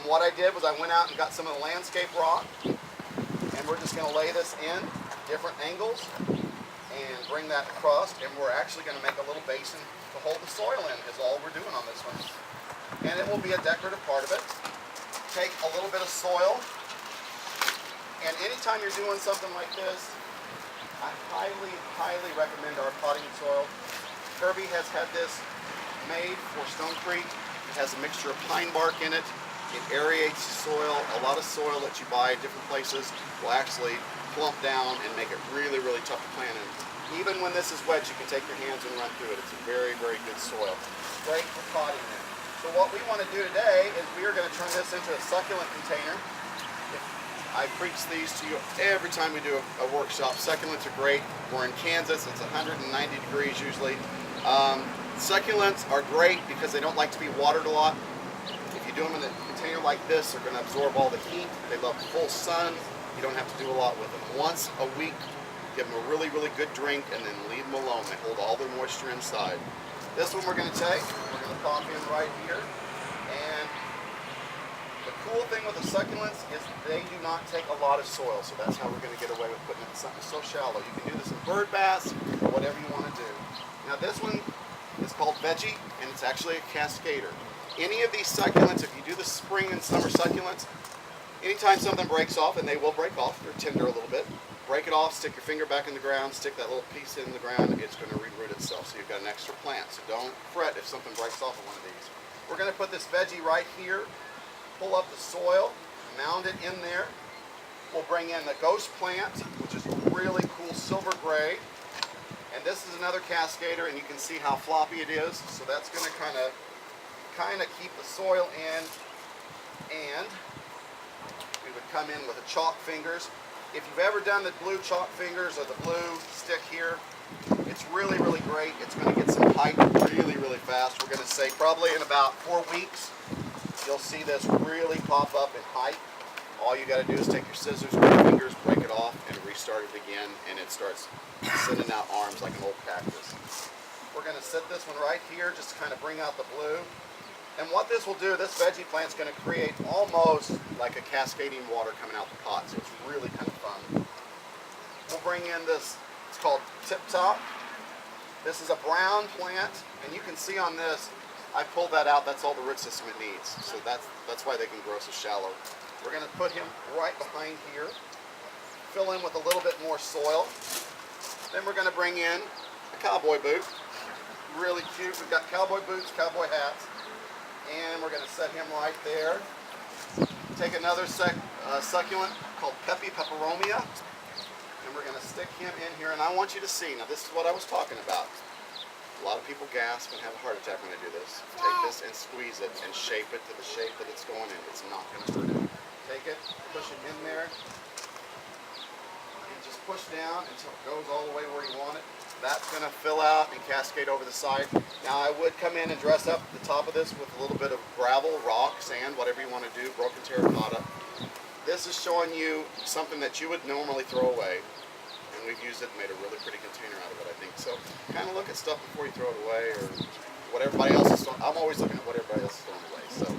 What I did was I went out and got some of the landscape rock, and we're just going to lay this in different angles and bring that across, and we're actually going to make a little basin to hold the soil in is all we're doing on this one. And it will be a decorative part of it. Take a little bit of soil, and anytime you're doing something like this, I highly, highly recommend our potting soil. Kirby has had this made for Stone Creek. It has a mixture of pine bark in it. It aerates the soil. A lot of soil that you buy at different places will actually plump down and make it really, really tough to plant in. Even when this is wet, you can take your hands and run through it. It's a very, very good soil. Great for potting in. So what we want to do today is we are going to turn this into a succulent container. I preach these to you every time we do a workshop. Succulents are great. We're in Kansas. It's 190 degrees usually. Succulents are great because they don't like to be watered a lot. If you do them in a container like this, they're going to absorb all the heat. They love full sun. You don't have to do a lot with them. Once a week, give them a really, really good drink and then leave them alone. They hold all their moisture inside. This one we're going to take, we're going to pop in right here. And the cool thing with the succulents is they do not take a lot of soil. So that's how we're going to get away with putting it in something so shallow. You can do this in bird baths or whatever you want to do. Now this one is called veggie, and it's actually a cascader. Any of these succulents, if you do the spring and summer succulents, anytime something breaks off, and they will break off, they're tender a little bit, break it off, stick your finger back in the ground, stick that little piece in the ground, it's going to re-root itself. So you've got an extra plant. So don't fret if something breaks off of one of these. We're going to put this veggie right here, pull up the soil, mound it in there. We'll bring in the ghost plant, which is really cool silver gray. And this is another cascader, and you can see how floppy it is. So that's going to kind of keep the soil in, and we would come in with the chalk fingers. If you've ever done the blue chalk fingers or the blue stick here, it's really, really great. It's going to get some height really, really fast. We're going to say probably in about 4 weeks, you'll see this really pop up in height. All you got to do is take your scissors or your fingers, break it off, and restart it again, and it starts sending out arms like an old cactus. We're going to set this one right here just to kind of bring out the blue. And what this will do, this veggie plant is going to create almost like a cascading water coming out the pot. So it's really kind of fun. We'll bring in this, it's called Tip Top. This is a brown plant, and you can see on this, I pulled that out, that's all the root system it needs. So that's why they can grow so shallow. We're going to put him right behind here, fill in with a little bit more soil. Then we're going to bring in a cowboy boot. Really cute. We've got cowboy boots, cowboy hats. And we're going to set him right there. Take another succulent called Peperomia, and we're going to stick him in here. And I want you to see, now this is what I was talking about. A lot of people gasp and have a heart attack when they do this. Take this and squeeze it and shape it to the shape that it's going in. It's not going to hurt it. Take it, push it in there, and just push down until it goes all the way where you want it. That's going to fill out and cascade over the side. Now I would come in and dress up the top of this with a little bit of gravel, rock, sand, whatever you want to do, broken terracotta. This is showing you something that you would normally throw away. And we've used it and made a really pretty container out of it, I think. So kind of look at stuff before you throw it away, or what everybody else is throwing. I'm always looking at what everybody else is throwing away. So